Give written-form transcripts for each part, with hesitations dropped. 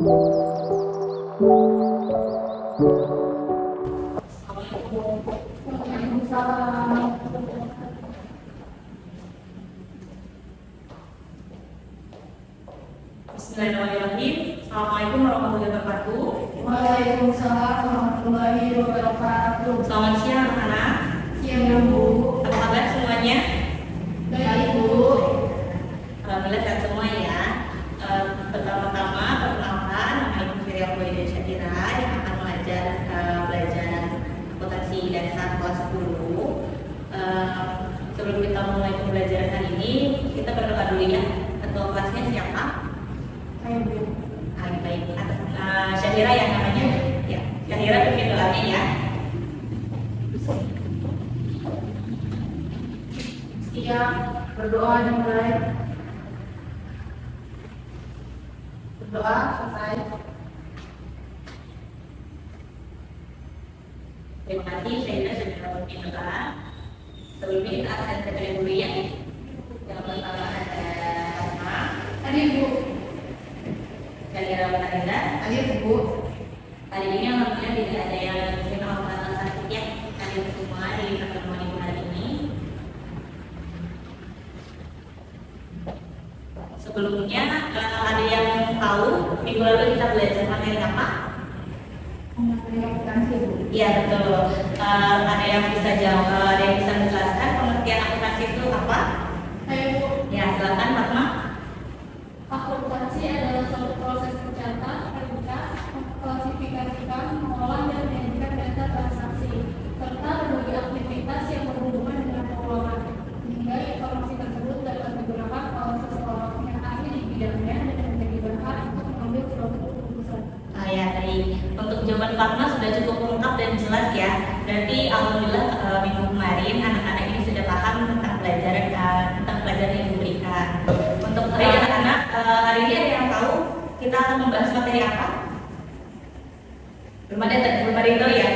Bismillahirrahmanirrahim. Assalamualaikum warahmatullahi wabarakatuh. Waalaikumsalam warahmatullahi wabarakatuh. Selamat siang anak-anak. Siang Bu. Apa kabar semuanya? Baik Bu. Alhamdulillah sehat semua ya. Pertama-tama perkenalkan, nama Ibu Firial Boyda Syakira yang akan mengajar pelajaran akuntansi dasar kelas 10. Sebelum kita mulai pembelajaran hari ini, kita berdoa dulu ya. Ketua kelasnya siapa? Baik Bu. Baik. Syakira yang namanya? Ya, Syakira bikin doanya ya. Siap. Berdoa dimulai. Berdoa selesai. Terima kasih Syakira sudah bikin doa. Sebelumnya kita akan kerjain dulu ya. Yang pertama ada Fatma, Tadi Bu. Syakira Farinda. Tadi Bu. Hari ini alhamdulillah tidak ada yang muslim atau sakit ya. Kalian semua di pertemuan ibu hari ini. Sebelumnya ada yang tahu minggu lalu kita belajar materi apa? Materi akuntansi Bu. Iya betul. Ada yang bisa jawab, ada yang bisa menjelaskan pengertian akuntansi itu apa? Ayo Bu. Ya silakan Fatma. Akuntansi adalah suatu proses mencatat, meringkas, mengklasifikasikan, mengolah dan menyajikan data transaksi, serta berbagai aktivitas yang berhubungan dengan keuangan, sehingga informasi tersebut dapat digunakan oleh seseorang yang ahli di bidangnya dan menjadi bahan untuk mengambil suatu keputusan. Ya baik. Untuk jawaban Fatma sudah cukup lengkap dan jelas ya. Berarti alhamdulillah minggu kemarin anak-anak ini sudah paham tentang pelajaran yang diberikan. Untuk anak-anak hari ini ada yang tahu kita akan membahas materi apa? Belum ada yang tahu ya?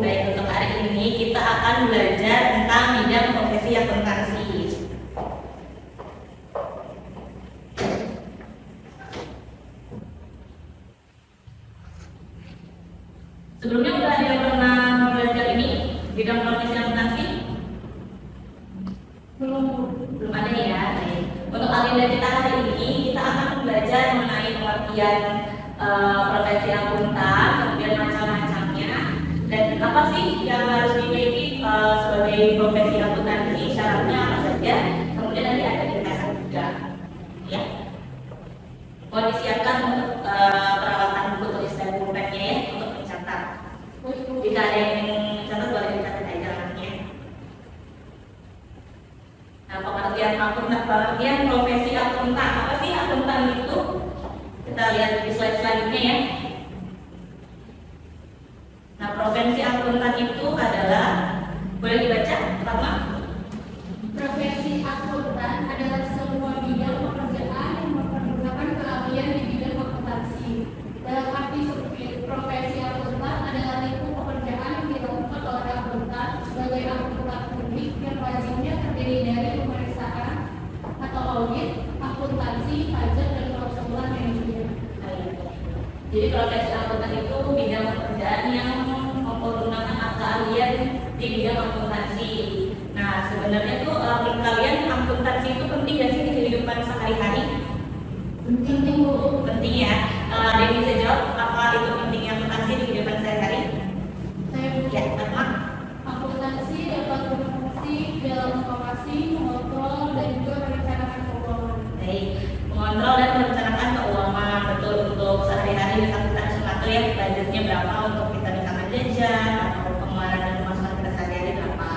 Baik, untuk hari ini kita akan belajar tentang bidang profesi akuntansi. Sebelumnya udah ada yang pernah belajar ini bidang profesi akuntansi? Belum Belum ada ya. Baik. Untuk agenda kita hari ini kita akan belajar mengenai pengertian profesi akuntan, kemudian macam-macamnya, dan apa sih yang harus dimiliki sebagai profesi akuntansi, syaratnya apa saja, kemudian nanti ada ringkasan juga. Ya. Mau disiapkan untuk perawatan buku tulis dan pulpennya ya untuk mencatat. Jika ada yang ingin mencatat boleh dicatat aja namanya. Nah, pengertian profesi akuntan. Apa sih akuntan itu? Kita lihat di slide selanjutnya ya. Nah, profesi akuntan itu adalah, boleh dibaca, Fatma? Profesi akuntan adalah sebuah bidang pekerjaan yang mempergunakan keahlian di bidang akuntansi. Dalam arti sempit, profesi akuntan adalah lingkup pekerjaan yang dilakukan oleh akuntan sebagai akuntan publik yang lazimnya terdiri dari pemeriksaan atau audit, akuntansi, pajak, dan klausulan manajemen. Jadi profesi akuntan itu bidang pekerjaan yang mempergunakan keahlian di bidang akuntansi. Nah, sebenarnya tuh menurut kalian akuntansi itu penting gak sih di kehidupan sehari-hari? Penting Bu. Penting ya. Ada yang bisa jawab apa itu pentingnya akuntansi di kehidupan sehari-hari? Saya Ya, Fatma. Akuntansi dapat berfungsi dalam mengawasi, mengontrol, dan juga merencanakan keuangan. Baik, mengontrol dan merencanakan keuangan. Betul, untuk sehari-hari bisa kita mengatur ya budgetnya berapa untuk kita misalkan jajan atau pengeluaran dan pemasukan kita sehari-hari berapa.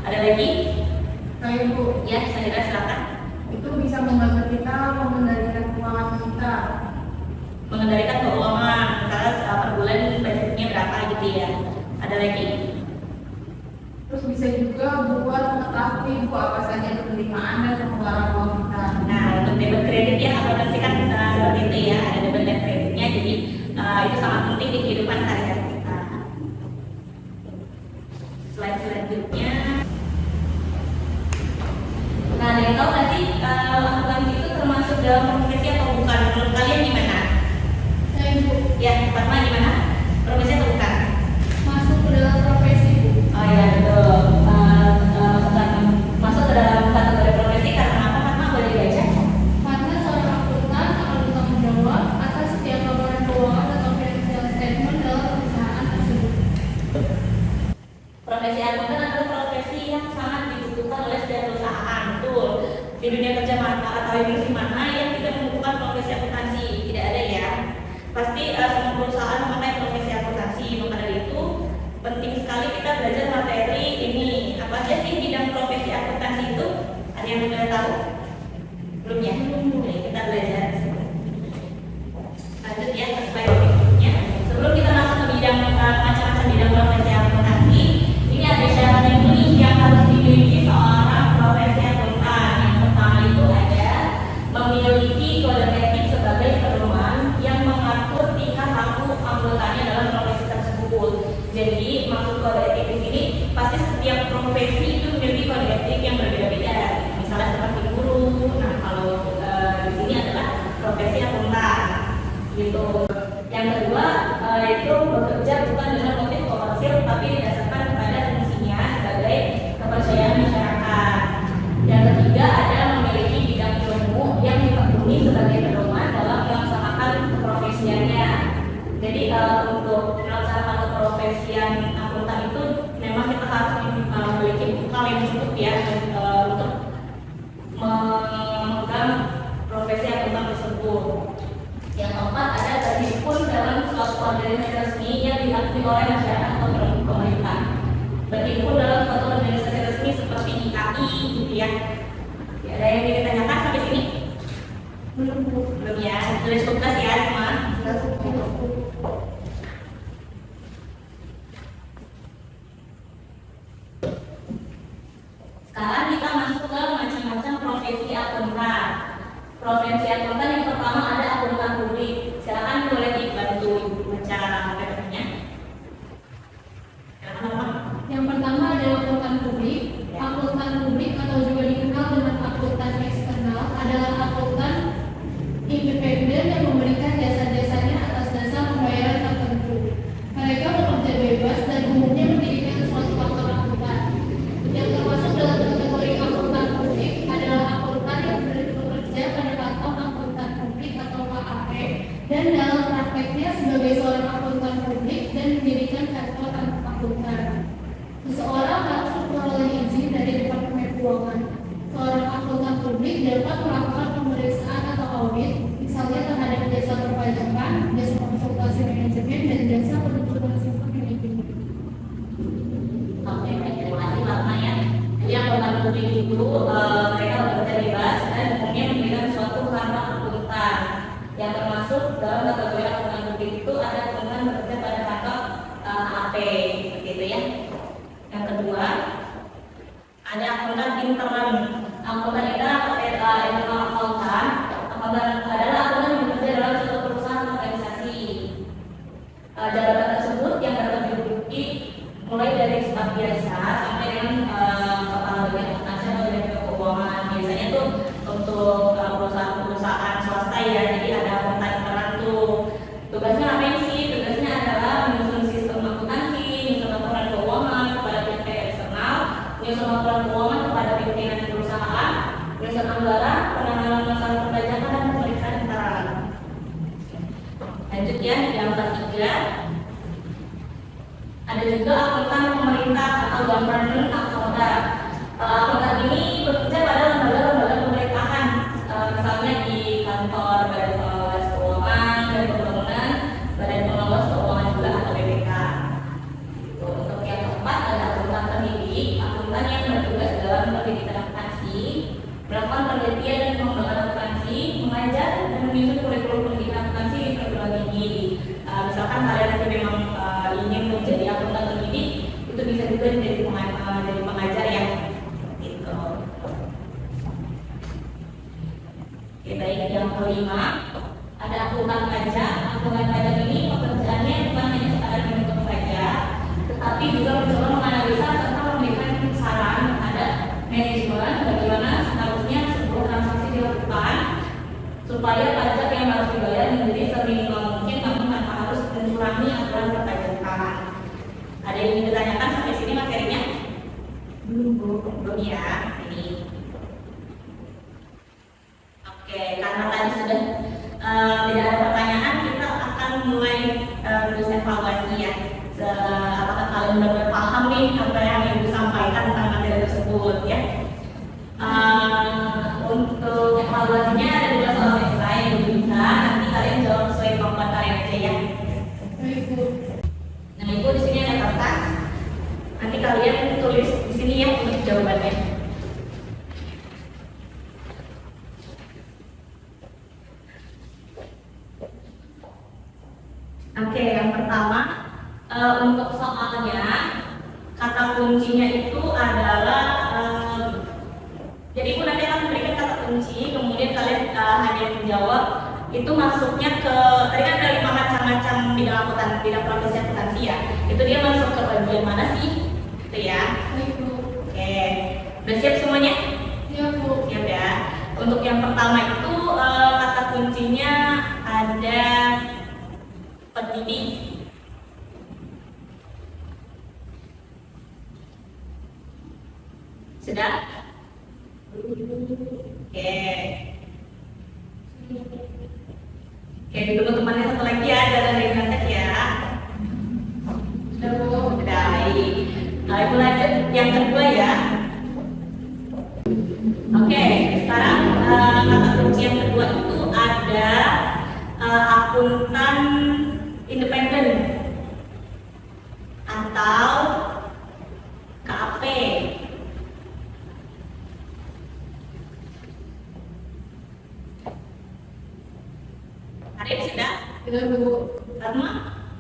Ada lagi? Baik Bu. Ya, saya silakan. Itu bisa membantu kita mengendalikan keuangan kita. Mengendalikan keuangan, misalnya per bulan budgetnya berapa gitu ya. Ada lagi? Terus bisa juga buat mengetahui Bu apa saja penerimaan dan pengeluaran uang kita. Nah, untuk debit kredit ya, akuntansi kan seperti itu ya, ada debit dan kreditnya, jadi itu sangat penting di kehidupan sehari-hari kita. Slide selanjutnya. Nah, ada yang tahu nggak sih akuntansi itu termasuk dalam profesi atau bukan? Menurut kalian gimana? Saya tahu? Belum ya? Oke, kita belajar. Lanjut ya, sesuai berikutnya. Sebelum kita masuk ke bidang macam-macam bidang profesi akuntansi, ini ada syarat yang unik yang harus dimiliki seorang profesi akuntan. Yang pertama itu ada memiliki kode etik sebagai pedoman yang mengatur tingkah laku anggotanya dalam profesi tersebut. Jadi maksud kode etik di sini pasti setiap profesi itu memiliki kode etik yang berbeda-beda. Misalnya seperti guru. Nah kalau di sini adalah profesi akuntan, gitu. Yang kedua itu bekerja bukan dengan motif komersil tapi didasarkan kepada fungsinya sebagai kepercayaan masyarakat. Yang ketiga ada memiliki bidang ilmu yang ditekuni sebagai pedoman dalam melaksanakan keprofesiannya. Jadi untuk melaksanakan keprofesian akuntan itu memang kita harus memiliki bekal yang cukup ya untuk memegang profesi akuntan tersebut. Yang keempat ada berhimpun dalam suatu organisasi resmi yang diakui oleh masyarakat atau pemerintah. Berhimpun dalam suatu organisasi resmi seperti IKI gitu ya. Ada yang ditanyakan sampai sini? Belum ya, sudah cukup kelas ya semua? Sekarang kita masuk ke macam-macam profesi akuntan. Profesi akuntan yang pertama ada akuntan publik. Silakan boleh dibantu baca PPT-nya. Yang pertama adalah akuntan publik. Akuntan publik atau juga dikenal dengan akuntan eksternal adalah akuntan independen yang memberikan jasa-jasanya atas dasar pembayaran tertentu. Mereka bekerja bebas dan umumnya mendirikan suatu kantor akuntan. Yang termasuk dalam kategori akuntan publik adalah akuntan yang bekerja pada kantor akuntan publik atau KAP dan dalam prakteknya sebagai seorang akuntan publik dan mendirikan kantor akuntan. Seseorang harus memperoleh izin dari Departemen Keuangan. Seorang akuntan publik dapat melakukan pemeriksaan atau audit, misalnya terhadap jasa perpajakan, jasa konsultasi manajemen, dan jasa penutupan sistem manajemen. Oke, baik, terima kasih Mbak ya. Jadi akuntan publik itu mereka bekerja bebas dan umumnya memberikan suatu kantor akuntan. Yang termasuk dalam kategori akuntan publik itu ada akuntan bekerja pada kantor AP, seperti itu ya. Yang kedua ada akuntan intern. Akuntan intern atau internal akuntan. Akuntan adalah akuntan yang bekerja dalam suatu perusahaan organisasi. Jabatan tersebut yang dapat diduduki mulai dari staf biasa sampai dengan kepala bagian akuntansi atau direktur keuangan. Biasanya tuh untuk perusahaan-perusahaan swasta ya. Jadi ada akuntan intern tuh. Tugasnya apa sih? Tugasnya adalah menyusun sistem akuntansi, menyusun laporan keuangan kepada pihak eksternal, menyusun laporan keuangan kepada pimpinan perusahaan, menyusun anggaran, penanganan masalah perpajakan dan pemeriksaan internal. Lanjut ya, yang ketiga ada juga akuntan pemerintah atau government accountant. Akuntan ini bekerja pada lembaga-lembaga pemerintahan, misalnya di kantor Badan Pengawas Keuangan dan Pembangunan, Badan Pengawas Keuangan juga atau BPK. Untuk yang keempat ada akuntan pendidik, akuntan yang bertugas dalam pendidikan akuntansi, melakukan penelitian dan pengembangan akuntansi, mengajar dan menyusun kurikulum pendidikan akuntansi di perguruan tinggi. Misalkan kalian nanti memang ingin menjadi akuntan pendidik, itu bisa juga jadi pengajar ya. Gitu. Oke, baik, yang kelima ada akuntan pajak. Akuntan pajak ini pekerjaannya bukan hanya sekadar menghitung pajak, tetapi juga mencoba menganalisa serta memberikan saran terhadap manajemen bagaimana seharusnya sebuah transaksi dilakukan supaya pajak yang harus dibayar menjadi seminimal mungkin namun tanpa harus mencurangi aturan perpajakan. Ada yang ingin ditanyakan sampai sini materinya? Belum ya. Ini. Oke, karena tadi sudah tidak ada pertanyaan, kita akan mulai terus evaluasi ya. Apakah kalian benar-benar paham nih apa yang Ibu sampaikan tentang materi tersebut ya? Untuk evaluasinya ada 2 soal esai yang diberikan. Nanti kalian jawab sesuai kemampuan kalian aja ya. Nah, Ibu di sini ada kertas. Nanti kalian tulis di sini ya untuk jawabannya. Oke, yang pertama untuk soalnya kata kuncinya itu adalah jadi ibu nanti akan memberikan kata kunci, kemudian kalian hanya menjawab itu masuknya ke tadi kan ada 5 macam-macam bidang akuntansi, bidang profesi akuntansi ya. Itu dia masuk ke bagian mana sih? Itu ya. Baik, Bu. Oke, udah siap semuanya? Siap, Bu. Siap ya. Untuk yang pertama itu kata kuncinya ada pendidik. Sudah? Oke. Oke, ditunggu temannya satu lagi ya, jangan dari nanti ya. Sudah, Bu. Sudah, baik. Nah, ibu lanjut yang kedua ya. Oke, sekarang kata kunci yang kedua itu ada akuntan independen atau KAP. Arif sudah? Sudah, Bu. Fatma?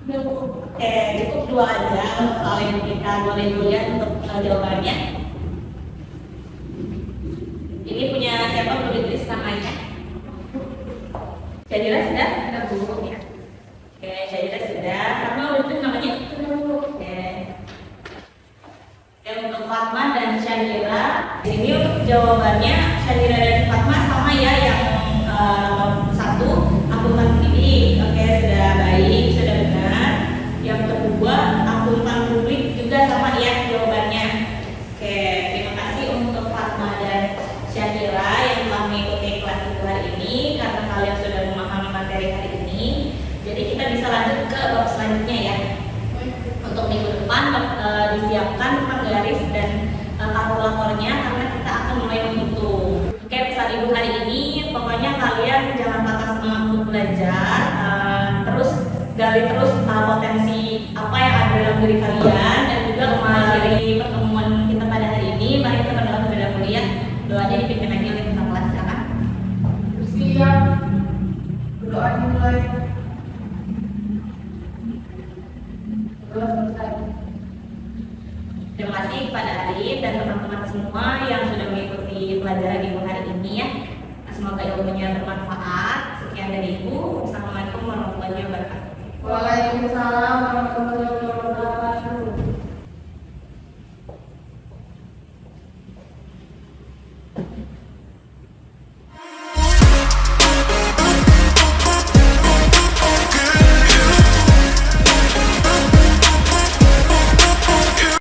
Sudah, Bu. Oke, cukup dua aja untuk soal yang kita boleh lihat untuk jawabannya. Ini punya siapa? Boleh tulis namanya. Syadira sudah? Sudah, Bu. Ya. Oke, Syadira sudah. Fatma boleh tulis namanya? Sudah, Bu. Oke. Dan untuk Fatma dan Syadira, ini untuk jawabannya Syadira dan Fatma sama ya yang nomor 1 akuntan pendidik. Oke, sudah baik, sudah benar. Yang kedua akuntan publik juga sama ya jawabannya. Oke, terima kasih untuk Fatma dan Syadira yang telah mengikuti kelas itu hari ini karena kalian sudah memahami materi hari ini. Jadi kita bisa lanjut ke bab selanjutnya ya. Untuk minggu depan disiapkan penggaris dan kalkulatornya karena kita akan mulai menghitung. Oke, pesan ibu hari ini pokoknya kalian jangan patah semangat untuk belajar, terus gali terus potensi apa yang ada dalam diri kalian dan juga mengakhiri pertemuan kita pada hari ini. Mari kita berdoa kepada mulia. Doanya dipimpin lagi oleh kita kelas silakan. Bersiap. Berdoa dimulai. Berdoa selesai. Terima kasih kepada Arif dan teman-teman semua yang sudah mengikuti pelajaran ibu hari ini ya. Semoga ilmunya bermanfaat. Sekian dari ibu. Assalamualaikum warahmatullahi wabarakatuh. Waalaikumsalam warahmatullahi wabarakatuh.